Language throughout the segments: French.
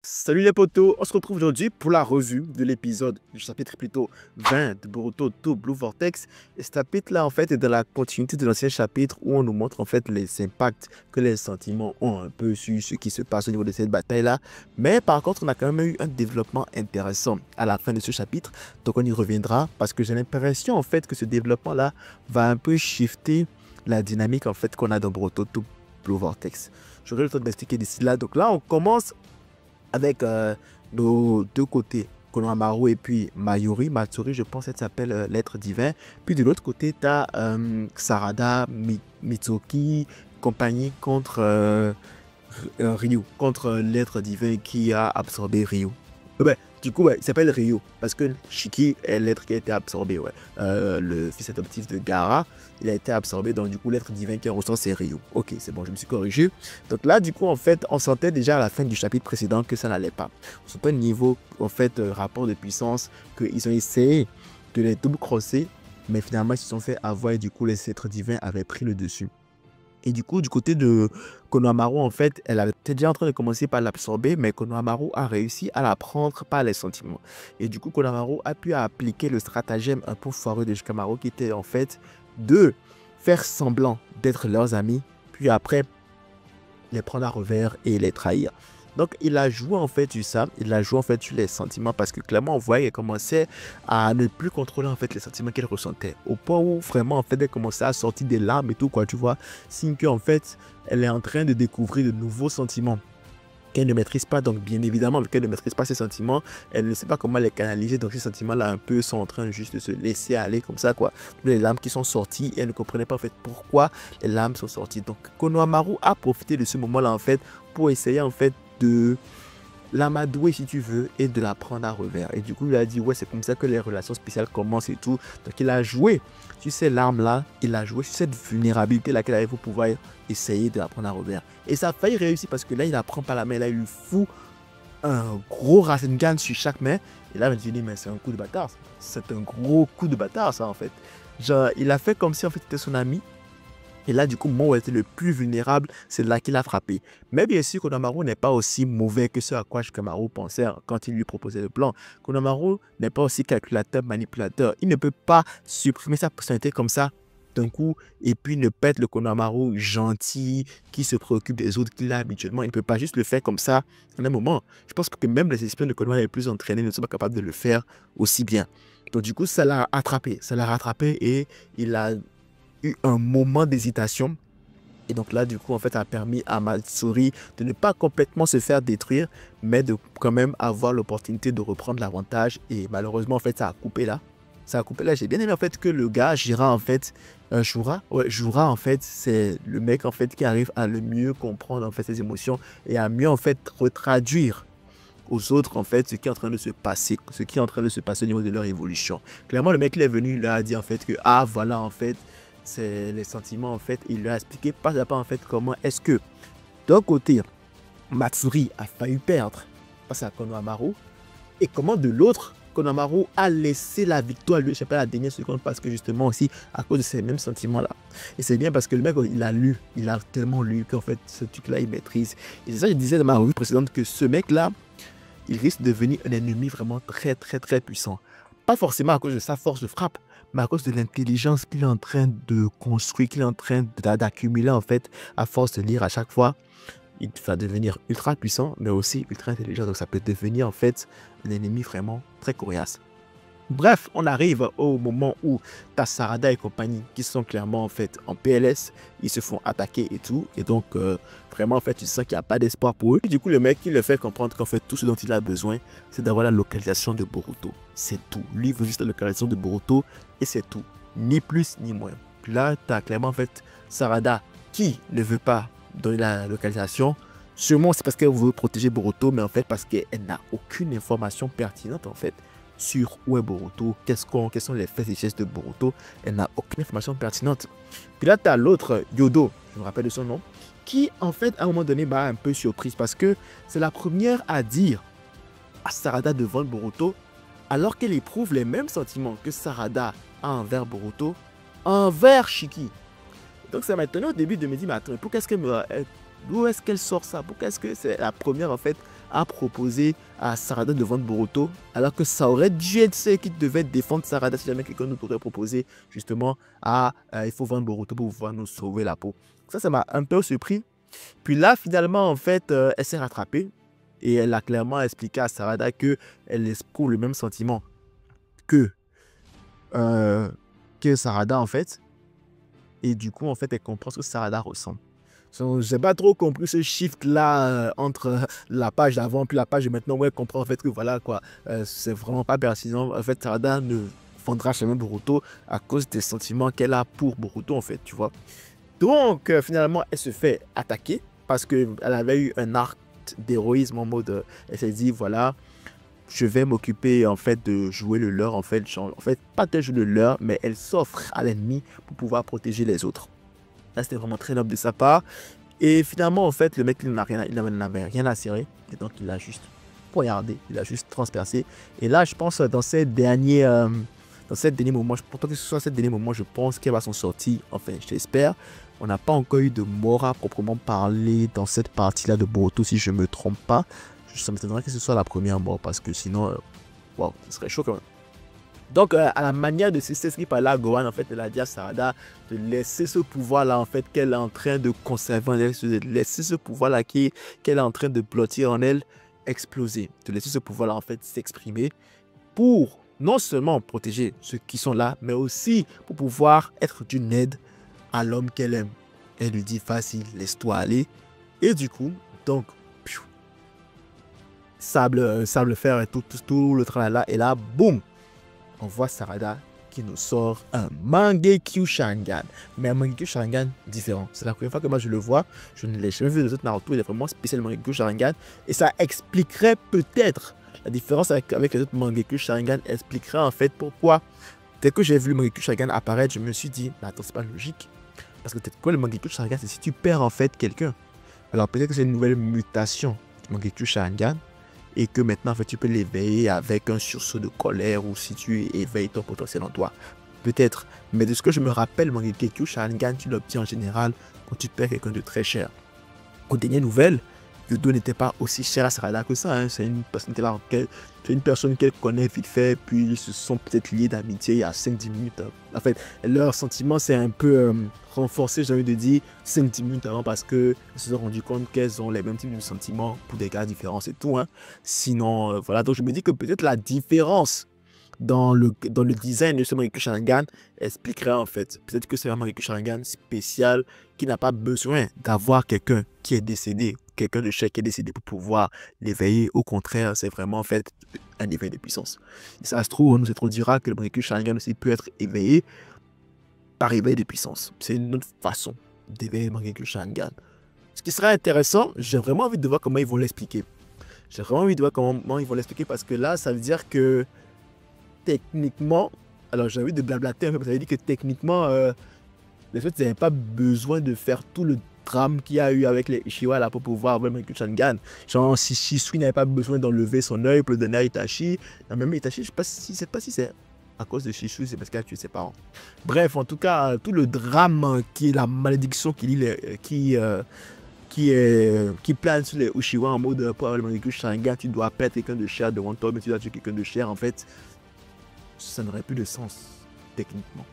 Salut les potos, on se retrouve aujourd'hui pour la revue de l'épisode du chapitre plutôt 20 de Boruto to Blue Vortex. Et ce chapitre là en fait est dans la continuité de l'ancien chapitre où on nous montre en fait les impacts que les sentiments ont un peu sur ce qui se passe au niveau de cette bataille là. Mais par contre on a quand même eu un développement intéressant à la fin de ce chapitre, donc on y reviendra parce que j'ai l'impression en fait que ce développement là va un peu shifter la dynamique en fait qu'on a dans Boruto to Blue Vortex. J'aurai le temps d'expliquer d'ici là, donc là on commence avec nos deux côtés, Konohamaru et puis Mayuri. Matsuri, je pense, elle s'appelle l'être divin. Puis de l'autre côté, tu as Sarada, Mitsuki, compagnie contre Ryu, contre l'être divin qui a absorbé Ryu. Ben, du coup, ouais, il s'appelle Ryu parce que Shiki est l'être qui a été absorbé. Ouais. Le fils adoptif de Gaara, il a été absorbé. Donc, du coup, l'être divin qui ressent, c'est Ryu. Ok, c'est bon, je me suis corrigé. Donc là, du coup, en fait, on sentait déjà à la fin du chapitre précédent que ça n'allait pas. On sentait le niveau, en fait, rapport de puissance, qu'ils ont essayé de les double crosser, mais finalement, ils se sont fait avoir et du coup, les êtres divins avaient pris le dessus. Et du coup, du côté de Konohamaru, en fait, elle était déjà en train de commencer par l'absorber, mais Konohamaru a réussi à la prendre par les sentiments. Et du coup, Konohamaru a pu appliquer le stratagème un peu foireux de Shikamaru, qui était en fait de faire semblant d'être leurs amis, puis après les prendre à revers et les trahir. Donc, il a joué en fait sur ça, il a joué en fait sur les sentiments parce que clairement, on voyait qu'elle commençait à ne plus contrôler en fait les sentiments qu'elle ressentait. Au point où vraiment, en fait, elle commençait à sortir des larmes et tout, quoi, tu vois. Signe qu'en fait, elle est en train de découvrir de nouveaux sentiments qu'elle ne maîtrise pas. Donc, bien évidemment, vu qu'elle ne maîtrise pas ses sentiments, elle ne sait pas comment les canaliser. Donc, ces sentiments-là, un peu, sont en train juste de se laisser aller comme ça, quoi. Les larmes qui sont sorties, et elle ne comprenait pas, en fait, pourquoi les larmes sont sorties. Donc, Konohamaru a profité de ce moment-là, en fait, pour essayer, en fait, de l'amadouer si tu veux et de la prendre à revers. Et du coup, il a dit, ouais, c'est comme ça que les relations spéciales commencent et tout. Donc, il a joué sur ces larmes-là, il a joué sur cette vulnérabilité-là qu'elle avait pour pouvoir essayer de la prendre à revers. Et ça a failli réussir parce que là, il la prend par la main, là, il lui fout un gros Rasengan sur chaque main. Et là, je me suis dit, mais c'est un coup de bâtard. C'est un gros coup de bâtard, ça, en fait. Genre, il a fait comme si, en fait, c'était son ami. Et là, du coup, le moment où elle était le plus vulnérable, c'est là qu'il a frappé. Mais bien sûr, Konohamaru n'est pas aussi mauvais que ce à quoi Shikamaru pensait quand il lui proposait le plan. Konohamaru n'est pas aussi calculateur, manipulateur. Il ne peut pas supprimer sa personnalité comme ça d'un coup et puis ne pas être le Konohamaru gentil qui se préoccupe des autres qu'il a habituellement. Il ne peut pas juste le faire comme ça en un moment. Je pense que même les espions de Konohamaru les plus entraînés ne sont pas capables de le faire aussi bien. Donc du coup, ça l'a rattrapé et il a eu un moment d'hésitation. Et donc là, du coup, en fait, ça a permis à Matsuri de ne pas complètement se faire détruire, mais de quand même avoir l'opportunité de reprendre l'avantage. Et malheureusement, en fait, ça a coupé là. Ça a coupé là. J'ai bien aimé, en fait, que le gars, Jira, en fait, Jura, ouais, Jura, en fait, c'est le mec, en fait, qui arrive à le mieux comprendre, en fait, ses émotions et à mieux, en fait, retraduire aux autres, en fait, ce qui est en train de se passer, ce qui est en train de se passer au niveau de leur évolution. Clairement, le mec, il est venu, il a dit, en fait, que, ah, voilà, en fait, c'est les sentiments, en fait. Il lui a expliqué pas à pas, en fait, comment est-ce que, d'un côté, Matsuri a failli perdre face à Konohamaru, et comment de l'autre, Konohamaru a laissé la victoire lui échapper à la dernière seconde parce que justement aussi à cause de ces mêmes sentiments-là. Et c'est bien parce que le mec, il a lu, il a tellement lu qu'en fait, ce truc-là, il maîtrise. Et c'est ça que je disais dans ma revue précédente que ce mec-là, il risque de devenir un ennemi vraiment très, très, très puissant. Pas forcément à cause de sa force de frappe, mais à cause de l'intelligence qu'il est en train de construire, qu'il est en train d'accumuler en fait, à force de lire à chaque fois. Il va devenir ultra puissant, mais aussi ultra intelligent. Donc ça peut devenir en fait un ennemi vraiment très coriace. Bref, on arrive au moment où t'as Sarada et compagnie qui sont clairement en fait en PLS, ils se font attaquer et tout, et donc vraiment en fait tu sens qu'il n'y a pas d'espoir pour eux. Et du coup le mec il le fait comprendre qu'en fait tout ce dont il a besoin c'est d'avoir la localisation de Boruto, c'est tout. Lui il veut juste la localisation de Boruto et c'est tout, ni plus ni moins. Puis là t'as clairement en fait Sarada qui ne veut pas donner la localisation. Sûrement c'est parce qu'elle veut protéger Boruto, mais en fait parce qu'elle n'a aucune information pertinente en fait sur où est Boruto, quels sont les faits et gestes de Boruto. Elle n'a aucune information pertinente. Puis là, tu as l'autre, Yodo, je me rappelle de son nom, qui en fait, à un moment donné, m'a un peu surprise parce que c'est la première à dire à Sarada de vendre Boruto, alors qu'elle éprouve les mêmes sentiments que Sarada a envers Boruto, envers Shiki. Donc ça m'a étonné au début de me dire, mais attends, pourquoi est-ce qu'elle me... D'où est-ce qu'elle sort ça? Pourquoi est-ce que c'est la première en fait a proposé à Sarada de vendre Boruto, alors que ça aurait dû être ce qui devait défendre Sarada si jamais quelqu'un nous aurait proposé justement il faut vendre Boruto pour pouvoir nous sauver la peau. Ça m'a un peu surpris. Puis là, finalement, en fait, elle s'est rattrapée et elle a clairement expliqué à Sarada qu'elle éprouve le même sentiment que Sarada, en fait. Et du coup, en fait, elle comprend ce que Sarada ressent. J'ai pas trop compris ce shift-là entre la page d'avant puis la page de maintenant où elle comprend en fait que voilà quoi, c'est vraiment pas pertinent. En fait, Sarada ne vendra jamais Boruto à cause des sentiments qu'elle a pour Boruto, en fait, tu vois. Donc, finalement, elle se fait attaquer parce qu'elle avait eu un arc d'héroïsme en mode, elle s'est dit, voilà, je vais m'occuper en fait de jouer le leurre, en fait, pas de jouer le leurre, mais elle s'offre à l'ennemi pour pouvoir protéger les autres. Là, c'était vraiment très noble de sa part. Et finalement, en fait, le mec, il n'avait rien à serrer. Et donc, il a juste poignardé, il a juste transpercé. Et là, je pense, dans ces derniers moments, pourtant que ce soit ces derniers moments, je pense qu'elle va s'en sortir. Enfin, j'espère. On n'a pas encore eu de mort à proprement parler dans cette partie-là de Boruto, si je ne me trompe pas. Ça m'étonnerait que ce soit la première mort, parce que sinon, wow, ce serait chaud quand même. Donc, à la manière de ce par là, Gohan, en fait, elle a dit à Sarada de laisser ce pouvoir-là, en fait, qu'elle est en train de conserver en elle, de laisser ce pouvoir-là qu'elle est en train de blottir en elle, exploser. De laisser ce pouvoir-là, en fait, s'exprimer pour non seulement protéger ceux qui sont là, mais aussi pour pouvoir être d'une aide à l'homme qu'elle aime. Elle lui dit, facile, laisse-toi aller. Et du coup, donc, sable fer et tout le tralala, et là, boum, on voit Sarada qui nous sort un Mangekyo Sharingan. Mais un Mangekyo Sharingan différent. C'est la première fois que moi je le vois. Je ne l'ai jamais vu dans autres Naruto. Il est vraiment spécial Mangekyo Sharingan. Et ça expliquerait peut-être la différence avec les autres Mangekyo Sharingan. Expliquerait en fait pourquoi, dès que j'ai vu le Mangekyo Sharingan apparaître, je me suis dit, mais attends, c'est pas logique. Parce que peut-être quoi le Mangekyo Sharingan, c'est si tu perds en fait quelqu'un. Alors peut-être que c'est une nouvelle mutation du Mangekyo Sharingan. Et que maintenant, en fait, tu peux l'éveiller avec un sursaut de colère ou si tu éveilles ton potentiel en toi. Peut-être. Mais de ce que je me rappelle, Mangekyo Sharingan, tu l'obtiens en général quand tu perds quelqu'un de très cher. Aux dernières nouvelles, Yodo n'était pas aussi cher à Sarada que ça. Hein. C'est une personne qu'elle connaît vite fait, puis ils se sont peut-être liés d'amitié à 5-10 minutes. En fait, leur sentiment s'est un peu renforcé, j'ai envie de dire, 5-10 minutes avant parce qu'elles se sont rendues compte qu'elles ont les mêmes types de sentiments pour des cas différents, c'est tout. Hein. Sinon, voilà, donc je me dis que peut-être la différence dans le design de ce Mangekyo Sharingan expliquerait en fait. Peut-être que c'est un Mangekyo Sharingan spécial qui n'a pas besoin d'avoir quelqu'un qui est décédé, quelqu'un de cher qui est décédé pour pouvoir l'éveiller. Au contraire, c'est vraiment en fait un éveil de puissance. Et ça se trouve, on nous introduira que le Mangekyo Sharingan aussi peut être éveillé par éveil de puissance. C'est une autre façon d'éveiller le Mangekyo Sharingan. Ce qui sera intéressant, j'ai vraiment envie de voir comment ils vont l'expliquer. J'ai vraiment envie de voir comment ils vont l'expliquer parce que là, ça veut dire que techniquement, alors j'ai envie de blablater un peu, ça veut dire que techniquement, les autres n'avaient pas besoin de faire tout le drame qu'il y a eu avec les Uchiwa là pour pouvoir avoir le Mangekyo Sharingan. Genre, si Shisui n'avait pas besoin d'enlever son œil pour le donner à Itachi, même Itachi, je ne sais pas si c'est à cause de Shisui, c'est parce qu'il a tué ses parents. Bref, en tout cas, tout le drame qui est la malédiction qui plane sur les Uchiwa en mode pour avoir le Mangekyo Sharingan, tu dois perdre quelqu'un de cher devant toi, mais tu dois tuer quelqu'un de cher en fait. Ça n'aurait plus de sens, techniquement.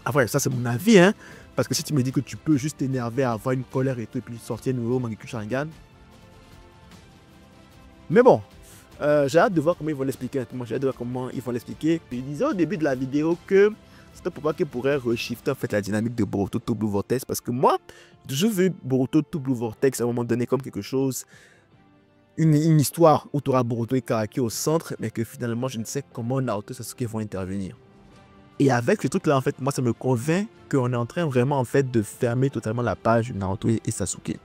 Après, ça c'est mon avis, hein. Parce que si tu me dis que tu peux juste t'énerver, avoir une colère et tout, et puis sortir un nouveau Mangekyo Sharingan. Mais bon, j'ai hâte de voir comment ils vont l'expliquer. J'ai hâte de voir comment ils vont l'expliquer. Puis ils disaient au début de la vidéo que c'était pour pas qu'ils pourraient reshifter en fait la dynamique de Boruto to Blue Vortex. Parce que moi, j'ai toujours vu Boruto to Blue Vortex à un moment donné comme quelque chose, une histoire où tu auras Boruto et Karaki au centre, mais que finalement, je ne sais comment Naruto Sasuke vont intervenir. Et avec ce truc-là, en fait, moi, ça me convainc qu'on est en train vraiment, en fait, de fermer totalement la page de Naruto et Sasuke.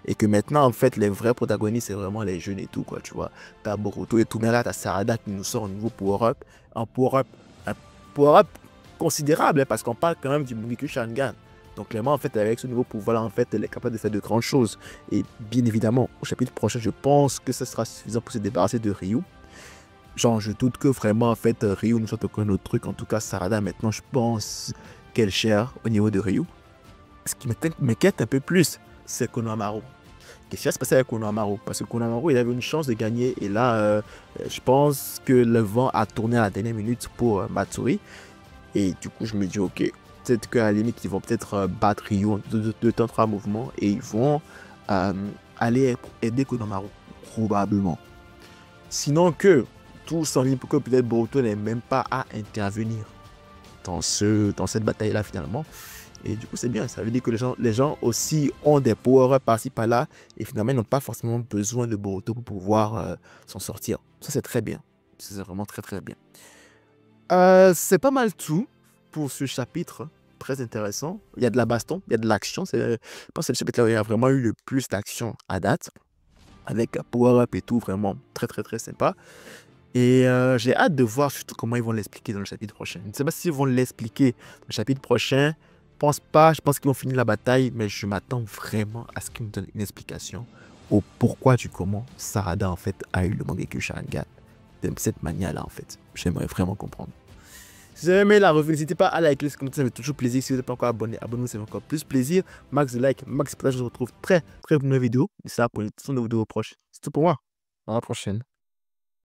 Et que maintenant, en fait, les vrais protagonistes, c'est vraiment les jeunes et tout, quoi, tu vois. T'as Boruto et tout, mais là, t'as Sarada qui nous sort un nouveau power-up. Un power-up considérable, hein, parce qu'on parle quand même du Mangekyo Sharingan. Donc clairement, en fait, avec ce nouveau pouvoir-là, en fait, elle est capable de faire de grandes choses. Et bien évidemment, au chapitre prochain, je pense que ça sera suffisant pour se débarrasser de Ryu. Genre, je doute que vraiment, en fait, Ryu ne soit aucun autre truc. En tout cas, Sarada, maintenant, je pense qu'elle cherche au niveau de Ryu. Ce qui m'inquiète un peu plus, c'est Konohamaru. qu'est-ce qui va se passer avec Konohamaru? Parce que Konohamaru, il avait une chance de gagner. Et là, je pense que le vent a tourné à la dernière minute pour Matsuri. Et du coup, je me dis, ok, peut-être qu'à la limite, ils vont peut-être battre Ryu de temps 3 mouvements. Et ils vont aller aider Konohamaru. Probablement. Sinon que tout s'enligne pour que peut-être Boruto n'ait même pas à intervenir dans cette bataille-là finalement. Et du coup, c'est bien. Ça veut dire que les gens aussi ont des power par-ci par-là. Et finalement, ils n'ont pas forcément besoin de Boruto pour pouvoir s'en sortir. Ça, c'est très bien. C'est vraiment très, très bien. C'est pas mal tout pour ce chapitre. Très intéressant. Il y a de la baston, il y a de l'action. Je pense que c'est le chapitre où il y a vraiment eu le plus d'action à date. Avec power-up et tout. Vraiment très, très, très sympa. Et j'ai hâte de voir surtout comment ils vont l'expliquer dans le chapitre prochain. Je ne sais pas s'ils vont l'expliquer dans le chapitre prochain. Je pense pas, je pense qu'ils vont finir la bataille, mais je m'attends vraiment à ce qu'ils me donnent une explication au pourquoi du comment Sarada en fait a eu le Mangekyou Sharingan de cette manière-là en fait. J'aimerais vraiment comprendre. Si vous avez aimé la revue, n'hésitez pas à liker, ça fait toujours plaisir. Si vous n'êtes pas encore abonné, abonnez-vous, ça fait encore plus plaisir. Max de like, max de partage, je vous retrouve très très bonne vidéo. Et ça pour une vidéo proche. C'est tout pour moi. À la prochaine.